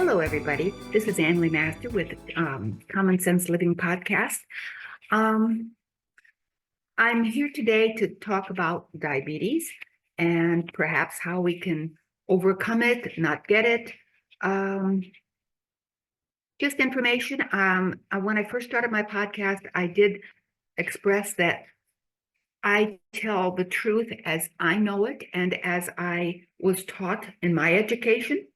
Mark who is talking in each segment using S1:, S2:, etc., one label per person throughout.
S1: Hello, everybody. This is LeMaster with Common Sense Living Podcast. I'm here today to talk about diabetes and perhaps how we can overcome it, not get it. Just information. When I first started my podcast, I did express that I tell the truth as I know it and as I was taught in my education.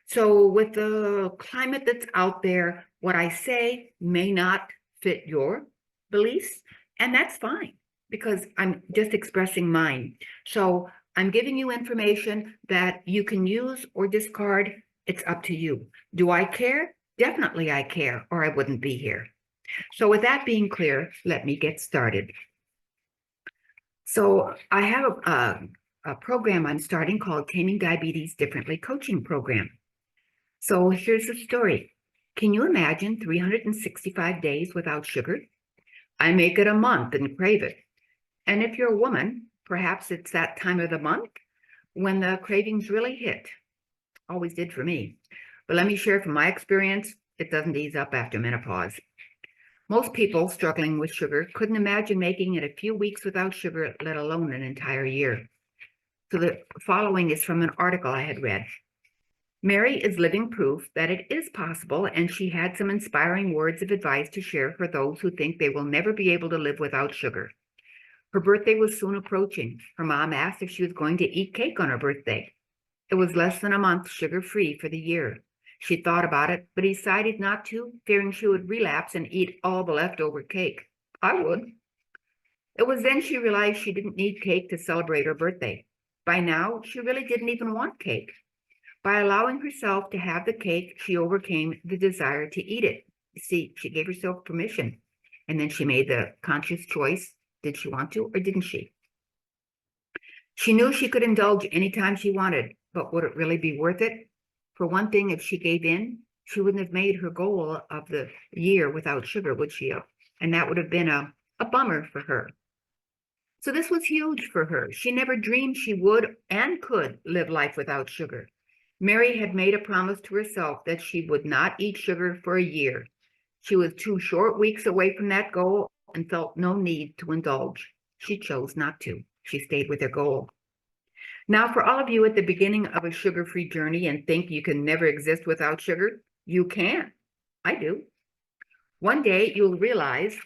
S1: So with the climate that's out there, what I say may not fit your beliefs, and that's fine because I'm just expressing mine. So I'm giving you information that you can use or discard. It's up to you. Do I care? Definitely I care, or I wouldn't be here. So with that being clear, let me get started. So I have a program I'm starting called Taming Diabetes Differently Coaching Program. So here's the story. Can you imagine 365 days without sugar? I make it a month and crave it. And if you're a woman, perhaps it's that time of the month when the cravings really hit. Always did for me. But let me share from my experience, it doesn't ease up after menopause. Most people struggling with sugar couldn't imagine making it a few weeks without sugar, let alone an entire year. So the following is from an article I had read. Mary is living proof that it is possible, and she had some inspiring words of advice to share for those who think they will never be able to live without sugar. Her birthday was soon approaching. Her mom asked if she was going to eat cake on her birthday. It was less than a month sugar-free for the year. She thought about it, but decided not to, fearing she would relapse and eat all the leftover cake. I would. It was then she realized she didn't need cake to celebrate her birthday. By now, she really didn't even want cake. By allowing herself to have the cake, she overcame the desire to eat it. See, she gave herself permission, and then she made the conscious choice. Did she want to, or didn't she? She knew she could indulge anytime she wanted, but would it really be worth it? For one thing, if she gave in, she wouldn't have made her goal of the year without sugar, would she have? And that would have been a bummer for her. So this was huge for her. She never dreamed she would and could live life without sugar. Mary had made a promise to herself that she would not eat sugar for a year. She was 2 short weeks away from that goal and felt no need to indulge. She chose not to. She stayed with her goal. Now, for all of you at the beginning of a sugar-free journey and think you can never exist without sugar, you can. I do. One day you'll realize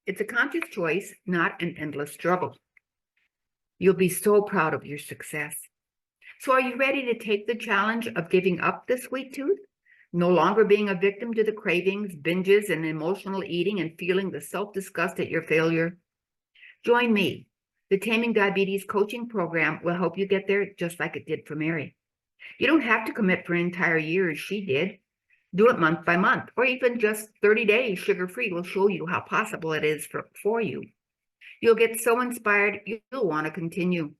S1: it's a conscious choice, not an endless struggle. You'll be so proud of your success. So are you ready to take the challenge of giving up the sweet tooth? No longer being a victim to the cravings, binges, and emotional eating and feeling the self-disgust at your failure? Join me. The Taming Diabetes Coaching Program will help you get there just like it did for Mary. You don't have to commit for an entire year as she did. Do it month by month, or even just 30 days sugar-free will show you how possible it is for you. You'll get so inspired, you'll want to continue.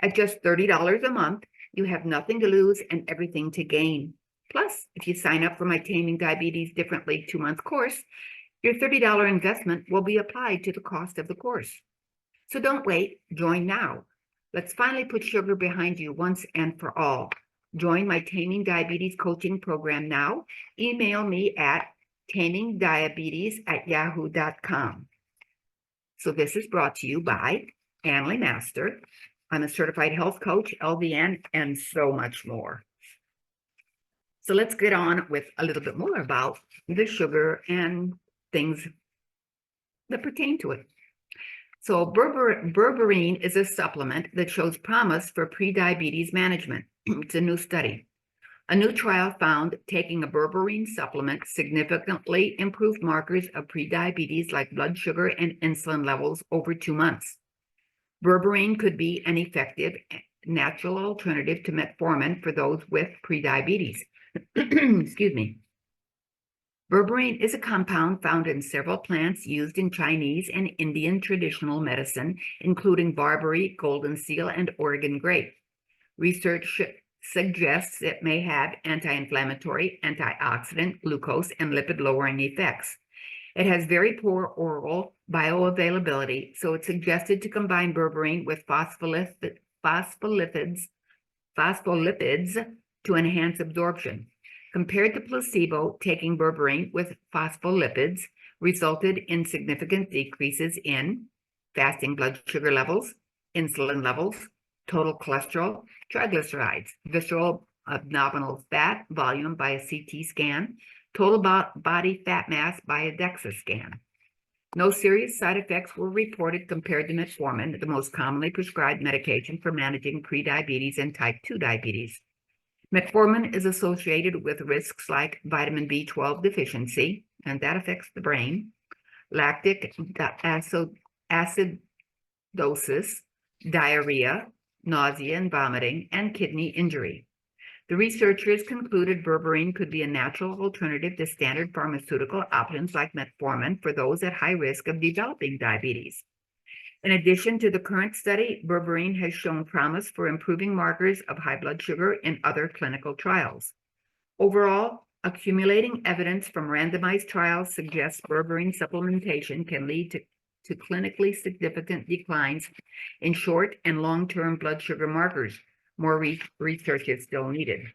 S1: At just $30 a month, you have nothing to lose and everything to gain. Plus, if you sign up for my Taming Diabetes Differently 2-month course, your $30 investment will be applied to the cost of the course. So don't wait, join now. Let's finally put sugar behind you once and for all. Join my Taming Diabetes Coaching Program now. Email me at tamingdiabetes@yahoo.com. So this is brought to you by LeMaster. I'm a certified health coach, LVN, and so much more. So let's get on with a little bit more about the sugar and things that pertain to it. So berberine is a supplement that shows promise for prediabetes management. It's a new study. A new trial found taking a berberine supplement significantly improved markers of prediabetes like blood sugar and insulin levels over 2 months. Berberine could be an effective natural alternative to metformin for those with prediabetes. Excuse me. Berberine is a compound found in several plants used in Chinese and Indian traditional medicine, including barberry, golden seal, and Oregon grape. Research suggests it may have anti-inflammatory, antioxidant, glucose, and lipid-lowering effects. It has very poor oral bioavailability, so it's suggested to combine berberine with phospholipids to enhance absorption. Compared to placebo, taking berberine with phospholipids resulted in significant decreases in fasting blood sugar levels, insulin levels, total cholesterol, triglycerides, visceral abdominal fat volume by a CT scan, total body fat mass by a DEXA scan. No serious side effects were reported compared to metformin, the most commonly prescribed medication for managing prediabetes and type 2 diabetes. Metformin is associated with risks like vitamin B12 deficiency, and that affects the brain, lactic acidosis, diarrhea, nausea and vomiting, and kidney injury. The researchers concluded berberine could be a natural alternative to standard pharmaceutical options like metformin for those at high risk of developing diabetes. In addition to the current study, berberine has shown promise for improving markers of high blood sugar in other clinical trials. Overall, accumulating evidence from randomized trials suggests berberine supplementation can lead to clinically significant declines in short and long-term blood sugar markers. More research is still needed.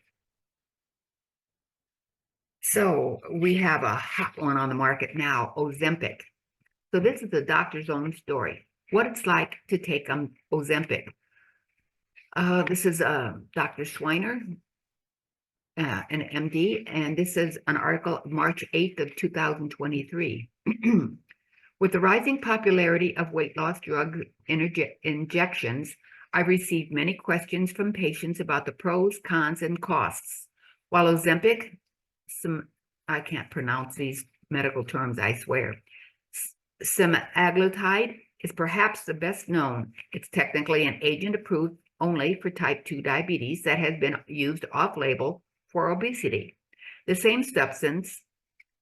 S1: So we have a hot one on the market now, Ozempic. So this is the doctor's own story, what it's like to take Ozempic. This is Dr. Schweiner, an MD, and this is an article of March 8th of 2023. With the rising popularity of weight loss drug injections, I've received many questions from patients about the pros, cons, and costs. While Ozempic, I can't pronounce these medical terms, I swear, semaglutide is perhaps the best known. It's technically an agent approved only for type 2 diabetes that has been used off-label for obesity. The same substance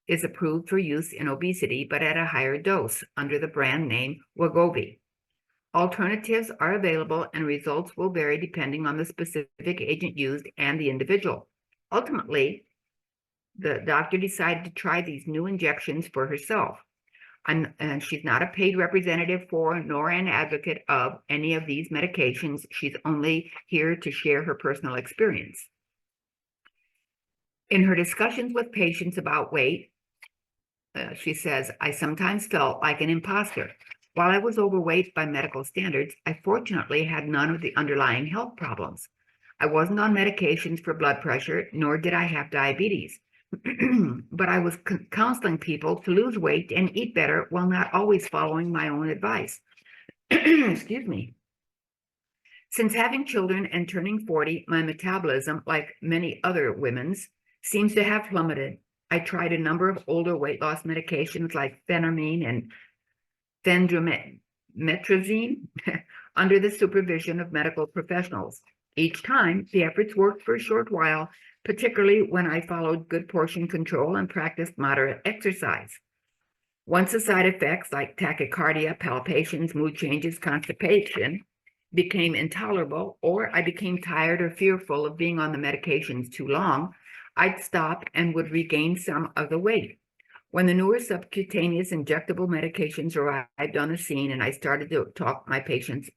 S1: is approved for use in obesity, but at a higher dose under the brand name Wegovy. Alternatives are available and results will vary depending on the specific agent used and the individual. Ultimately, the doctor decided to try these new injections for herself. And she's not a paid representative for nor an advocate of any of these medications. She's only here to share her personal experience. In her discussions with patients about weight, she says, I sometimes felt like an imposter. While I was overweight by medical standards, I fortunately had none of the underlying health problems. I wasn't on medications for blood pressure, nor did I have diabetes. But I was counseling people to lose weight and eat better while not always following my own advice. Excuse me. Since having children and turning 40, my metabolism, like many other women's, seems to have plummeted. I tried a number of older weight loss medications like phentermine and phentermetrazine under the supervision of medical professionals. Each time, the efforts worked for a short while, particularly when I followed good portion control and practiced moderate exercise. Once the side effects like tachycardia, palpitations, mood changes, constipation became intolerable, or I became tired or fearful of being on the medications too long, I'd stop and would regain some of the weight. When the newer subcutaneous injectable medications arrived on the scene and I started to talk to my patients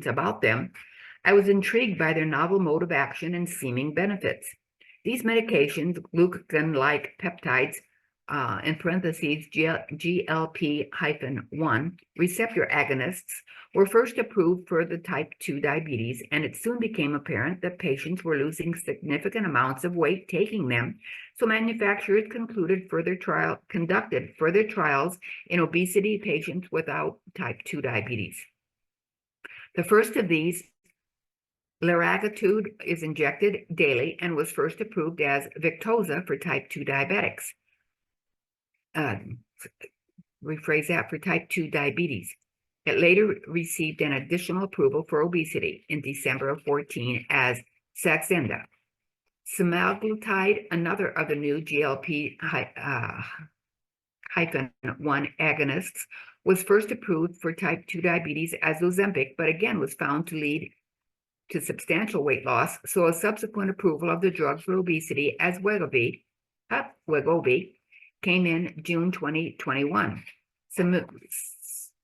S1: about them, I was intrigued by their novel mode of action and seeming benefits. These medications, glucagon-like peptides, in parentheses, GLP-1 receptor agonists, were first approved for the type 2 diabetes, and it soon became apparent that patients were losing significant amounts of weight taking them, so manufacturers conducted further trials in obesity patients without type 2 diabetes. The first of these, liraglutide, is injected daily and was first approved as Victoza for type 2 diabetics. Rephrase that, for type 2 diabetes. It later received an additional approval for obesity in December of 2014 as Saxenda. Semaglutide, another of the new GLP-1 agonists, was first approved for type 2 diabetes as Ozempic, but again was found to lead to substantial weight loss, so a subsequent approval of the drug for obesity as Wegovy came in June 2021.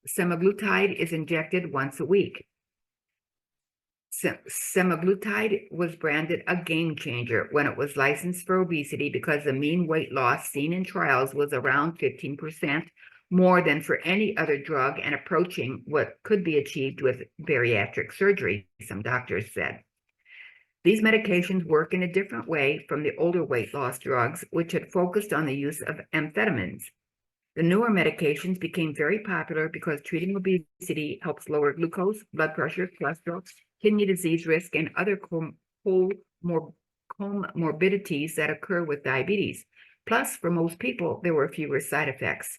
S1: Semaglutide is injected once a week. Semaglutide was branded a game changer when it was licensed for obesity because the mean weight loss seen in trials was around 15% more than for any other drug and approaching what could be achieved with bariatric surgery, some doctors said. These medications work in a different way from the older weight loss drugs, which had focused on the use of amphetamines. The newer medications became very popular because treating obesity helps lower glucose, blood pressure, cholesterol, kidney disease risk, and other comorbidities that occur with diabetes. Plus, for most people, there were fewer side effects.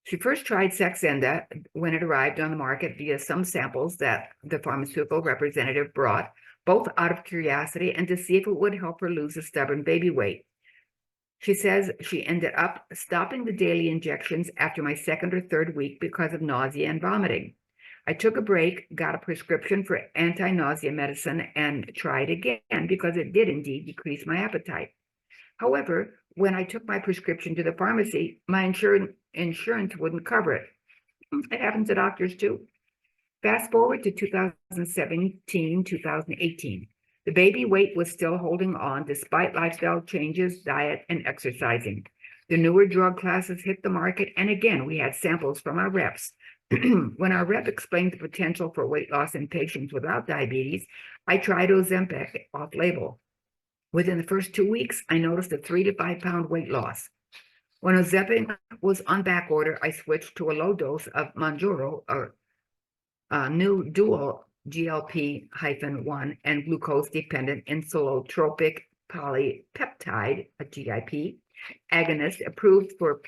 S1: She first tried Saxenda when it arrived on the market via some samples that the pharmaceutical representative brought, both out of curiosity and to see if it would help her lose a stubborn baby weight. She says she ended up stopping the daily injections after my second or third week because of nausea and vomiting. I took a break, got a prescription for anti-nausea medicine, and tried again because it did indeed decrease my appetite. However, when I took my prescription to the pharmacy, my insurance wouldn't cover it. It happens to doctors too. Fast forward to 2017, 2018. The baby weight was still holding on despite lifestyle changes, diet, and exercising. The newer drug classes hit the market, and again, we had samples from our reps. When our rep explained the potential for weight loss in patients without diabetes, I tried Ozempic off-label. Within the first 2 weeks, I noticed a 3 to 5 pound weight loss. When Ozempic was on back order, I switched to a low dose of Mounjaro, a new dual GLP-1 and glucose-dependent insulinotropic polypeptide, a GIP, agonist approved for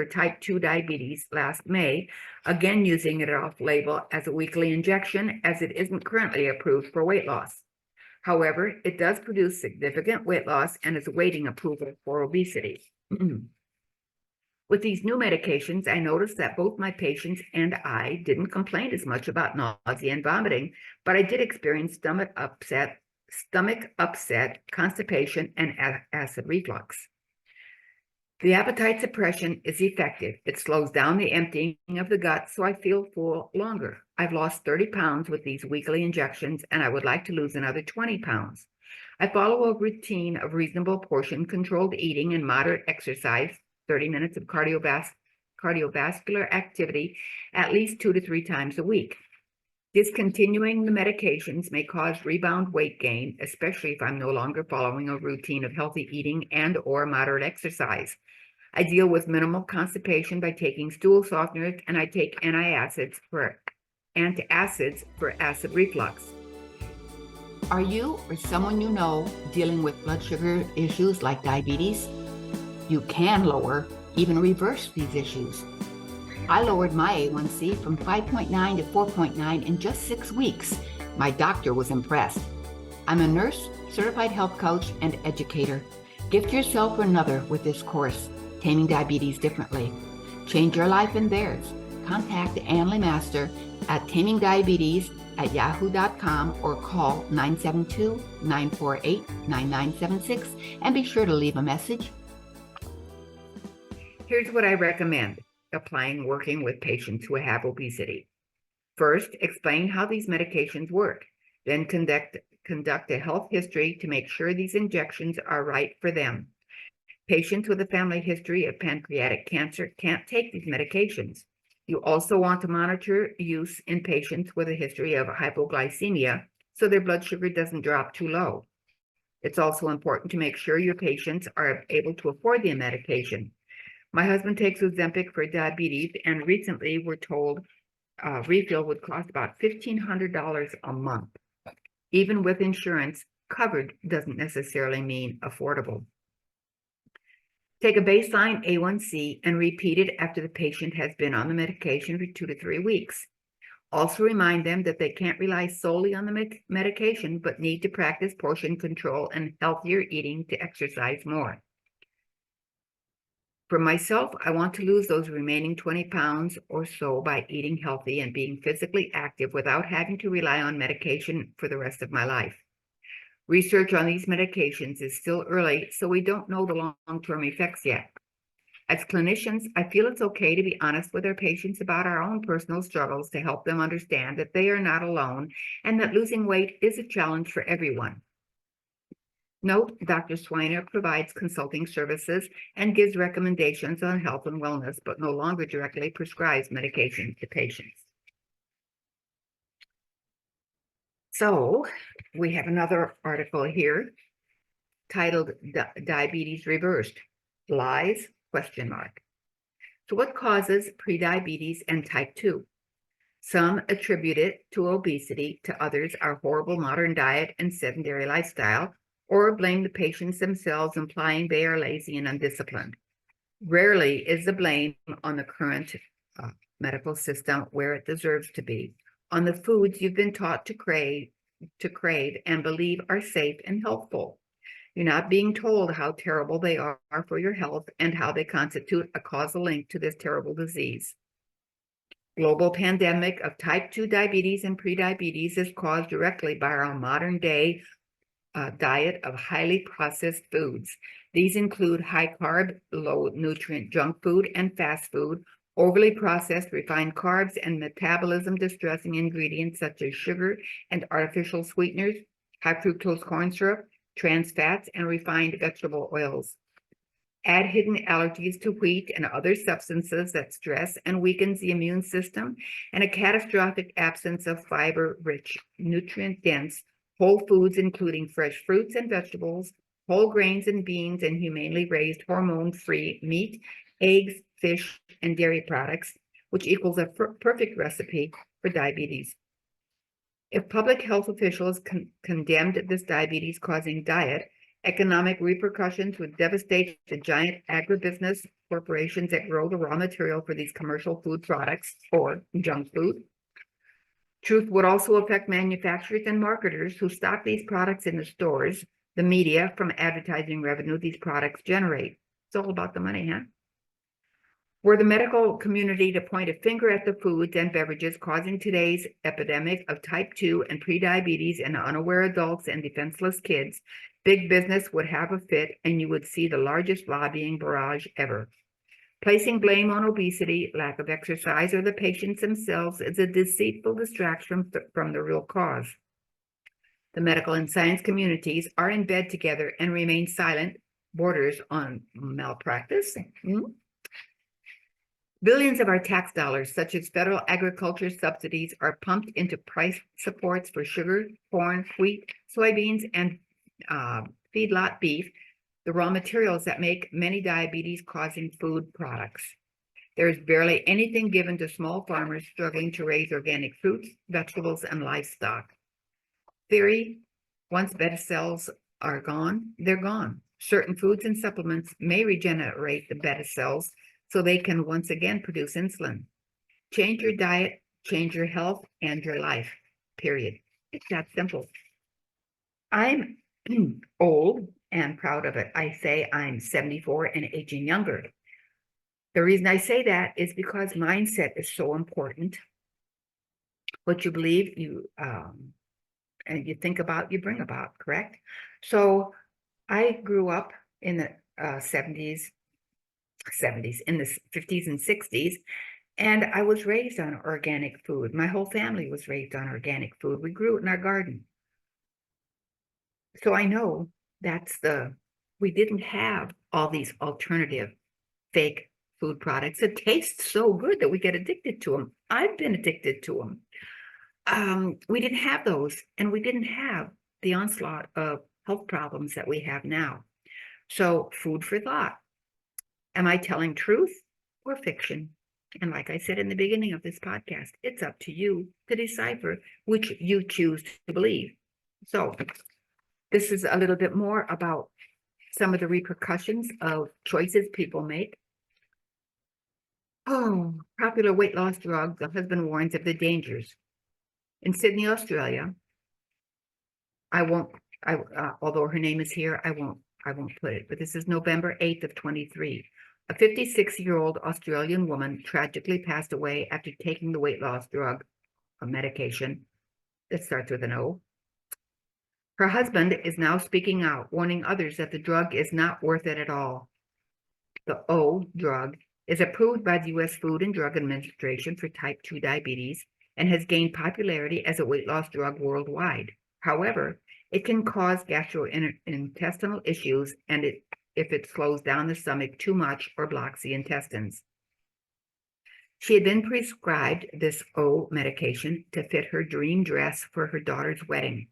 S1: type 2 diabetes last May, again using it off-label as a weekly injection as it isn't currently approved for weight loss. However, it does produce significant weight loss and is awaiting approval for obesity. With these new medications, I noticed that both my patients and I didn't complain as much about nausea and vomiting, but I did experience stomach upset, constipation, and acid reflux. The appetite suppression is effective. It slows down the emptying of the gut, so I feel full longer. I've lost 30 pounds with these weekly injections, and I would like to lose another 20 pounds. I follow a routine of reasonable portion controlled eating and moderate exercise, 30 minutes of cardiovascular activity at least 2 to 3 times a week. Discontinuing the medications may cause rebound weight gain, especially if I'm no longer following a routine of healthy eating and or moderate exercise. I deal with minimal constipation by taking stool softeners, and I take antacids for acid reflux. Are you or someone you know dealing with blood sugar issues like diabetes? You can lower, even reverse these issues. I lowered my A1C from 5.9 to 4.9 in just 6 weeks. My doctor was impressed. I'm a nurse, certified health coach, and educator. Gift yourself or another with this course, Taming Diabetes Differently. Change your life and theirs. Contact LeMaster at tamingdiabetes@yahoo.com or call 972-948-9976 and be sure to leave a message. Here's what I recommend applying working with patients who have obesity. First, explain how these medications work. Then conduct a health history to make sure these injections are right for them. Patients with a family history of pancreatic cancer can't take these medications. You also want to monitor use in patients with a history of hypoglycemia so their blood sugar doesn't drop too low. It's also important to make sure your patients are able to afford the medication. My husband takes Ozempic for diabetes, and recently we're told a refill would cost about $1,500 a month. Even with insurance, covered doesn't necessarily mean affordable. Take a baseline A1C and repeat it after the patient has been on the medication for 2 to 3 weeks. Also remind them that they can't rely solely on the medication, but need to practice portion control and healthier eating to exercise more. For myself, I want to lose those remaining 20 pounds or so by eating healthy and being physically active without having to rely on medication for the rest of my life. Research on these medications is still early, so we don't know the long-term effects yet. As clinicians, I feel it's okay to be honest with our patients about our own personal struggles to help them understand that they are not alone and that losing weight is a challenge for everyone. Note, Dr. Swiner provides consulting services and gives recommendations on health and wellness, but no longer directly prescribes medication to patients. So we have another article here titled Diabetes Reversed, Lies? So what causes prediabetes and type 2? Some attribute it to obesity, to others our horrible modern diet and sedentary lifestyle, or blame the patients themselves, implying they are lazy and undisciplined. Rarely is the blame on the current medical system where it deserves to be, on the foods you've been taught to crave and believe are safe and healthful. You're not being told how terrible they are for your health and how they constitute a causal link to this terrible disease. Global pandemic of type 2 diabetes and prediabetes is caused directly by our modern day diet of highly processed foods. These include high carb, low nutrient junk food and fast food, overly processed refined carbs, and metabolism distressing ingredients such as sugar and artificial sweeteners, high fructose corn syrup, trans fats, and refined vegetable oils. Add hidden allergies to wheat and other substances that stress and weakens the immune system, and a catastrophic absence of fiber-rich, nutrient-dense whole foods, including fresh fruits and vegetables, whole grains and beans, and humanely raised hormone-free meat, eggs, fish, and dairy products, which equals a perfect recipe for diabetes. If public health officials condemned this diabetes-causing diet, economic repercussions would devastate the giant agribusiness corporations that grow the raw material for these commercial food products or junk food. Truth would also affect manufacturers and marketers who stock these products in the stores, the media, from advertising revenue these products generate. It's all about the money, huh? Were the medical community to point a finger at the foods and beverages causing today's epidemic of type 2 and prediabetes in unaware adults and defenseless kids, big business would have a fit and you would see the largest lobbying barrage ever. Placing blame on obesity, lack of exercise, or the patients themselves is a deceitful distraction from the real cause. The medical and science communities are in bed together and remain silent, borders on malpractice. Billions of our tax dollars, such as federal agriculture subsidies, are pumped into price supports for sugar, corn, wheat, soybeans, and feedlot beef, the raw materials that make many diabetes-causing food products. There is barely anything given to small farmers struggling to raise organic fruits, vegetables, and livestock. Theory: once beta cells are gone, they're gone. Certain foods and supplements may regenerate the beta cells so they can once again produce insulin. Change your diet, change your health, and your life, period. It's that simple. I'm old and proud of it. I say I'm 74 and aging younger. The reason I say that is because mindset is so important. What you believe, and you think about, you bring about, correct? So I grew up in the 70s, in the 50s and 60s, and I was raised on organic food. My whole family was raised on organic food. We grew it in our garden. So I know we didn't have all these alternative fake food products that taste so good that we get addicted to them. I've been addicted to them. We didn't have those, and we didn't have the onslaught of health problems that we have now. So food for thought. Am I telling truth or fiction? And like I said in the beginning of this podcast, it's up to you to decipher which you choose to believe. So this is a little bit more about some of the repercussions of choices people make. Oh, popular weight loss drug. The husband warns of the dangers. In Sydney, Australia, although her name is here, I won't put it, but this is November 8th of 23. A 56-year-old Australian woman tragically passed away after taking the weight loss drug, a medication that starts with an O. Her husband is now speaking out, warning others that the drug is not worth it at all. the O drug, is approved by the U.S. Food and Drug Administration for type 2 diabetes and has gained popularity as a weight loss drug worldwide. However, it can cause gastrointestinal issues if it slows down the stomach too much or blocks the intestines. She had been prescribed this O medication to fit her dream dress for her daughter's wedding.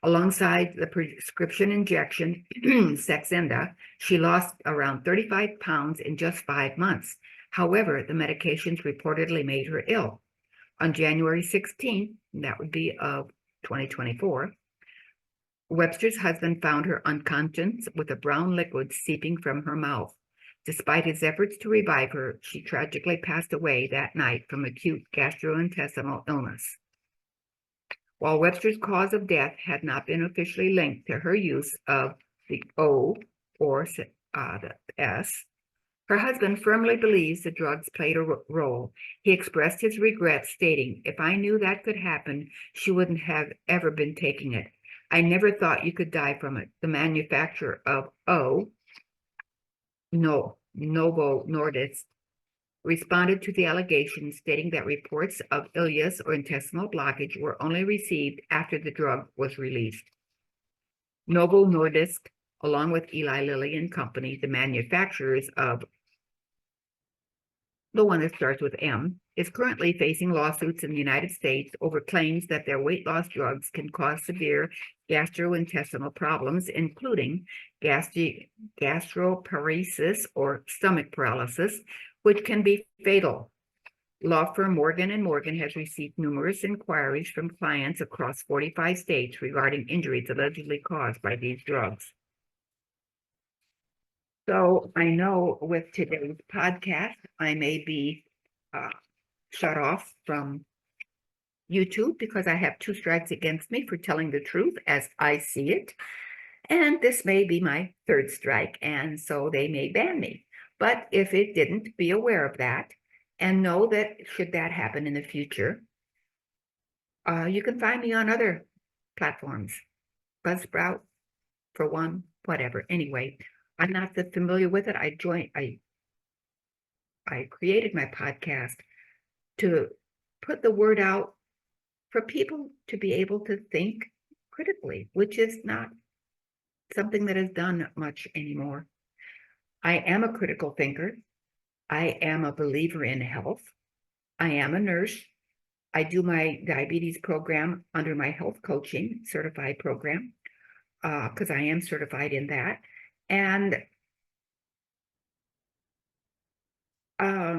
S1: Alongside the prescription injection, Saxenda, she lost around 35 pounds in just 5 months. However, the medications reportedly made her ill. On January 16th, that would be of 2024, Webster's husband found her unconscious with a brown liquid seeping from her mouth. Despite his efforts to revive her, she tragically passed away that night from acute gastrointestinal illness. While Webster's cause of death had not been officially linked to her use of the O or the S, her husband firmly believes the drugs played a role. He expressed his regret, stating, "If I knew that could happen, she wouldn't have ever been taking it. I never thought you could die from it." The manufacturer of O, Novo Nordisk, responded to the allegations, stating that reports of ileus or intestinal blockage were only received after the drug was released. Novo Nordisk, along with Eli Lilly and Company, the manufacturers of the one that starts with M, is currently facing lawsuits in the United States over claims that their weight loss drugs can cause severe gastrointestinal problems, including gastroparesis or stomach paralysis, which can be fatal. Law firm Morgan & Morgan has received numerous inquiries from clients across 45 states regarding injuries allegedly caused by these drugs. So I know with today's podcast, I may be shut off from YouTube because I have 2 strikes against me for telling the truth as I see it. And this may be my 3rd strike, and so they may ban me. But if it didn't, be aware of that and know that should that happen in the future, you can find me on other platforms, Buzzsprout, for one, whatever. Anyway, I'm not that familiar with it. I created my podcast to put the word out for people to be able to think critically, which is not something that is done much anymore. I am a critical thinker. I am a believer in health. I am a nurse. I do my diabetes program under my health coaching certified program because I am certified in that. And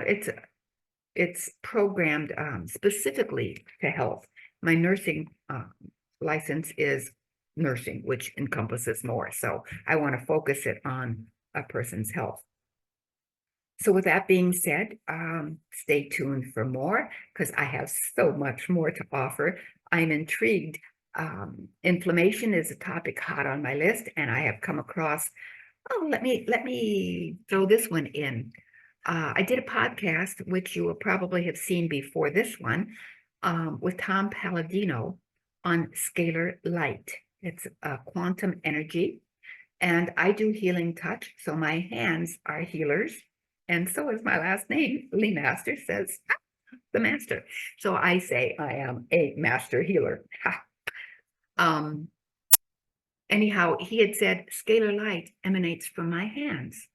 S1: it's programmed specifically to health. My nursing license is nursing, which encompasses more. So I want to focus it on a person's health. So with that being said, stay tuned for more because I have so much more to offer. I'm intrigued. Inflammation is a topic hot on my list, and I have come across, let me throw this one in. I did a podcast, which you will probably have seen before this one, with Tom Palladino on scalar light. It's quantum energy, and I do healing touch, so my hands are healers, and so is my last name. LeMaster says, the master. So I say I am a master healer. Anyhow, he had said scalar light emanates from my hands.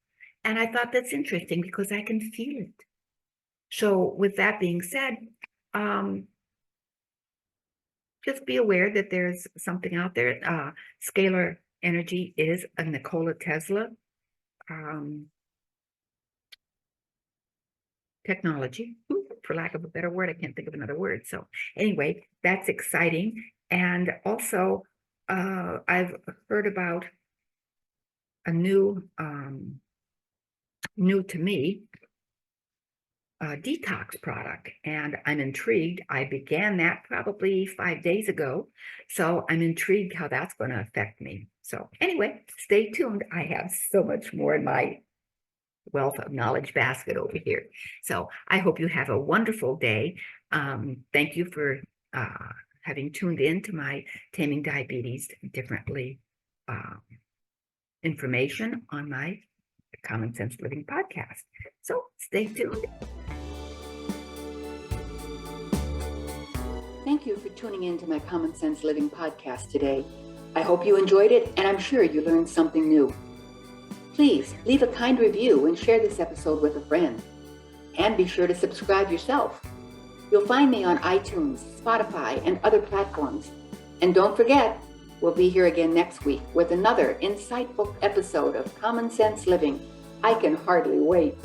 S1: And I thought that's interesting because I can feel it. So with that being said, just be aware that there's something out there. Scalar energy is a Nikola Tesla technology, for lack of a better word. I can't think of another word. So anyway, that's exciting. And also, I've heard about a new to me detox product, and I'm intrigued. I began that probably 5 days ago, so I'm intrigued how that's going to affect me. So anyway, stay tuned. I have so much more in my wealth of knowledge basket over here. So I hope you have a wonderful day. Thank you for having tuned in to my Taming Diabetes Differently information on my the Common Sense Living podcast. So stay tuned. Thank you for tuning in to my Common Sense Living podcast today. I hope you enjoyed it, and I'm sure you learned something new. Please leave a kind review and share this episode with a friend. And be sure to subscribe yourself. You'll find me on iTunes, Spotify, and other platforms. And don't forget, we'll be here again next week with another insightful episode of Common Sense Living. I can hardly wait.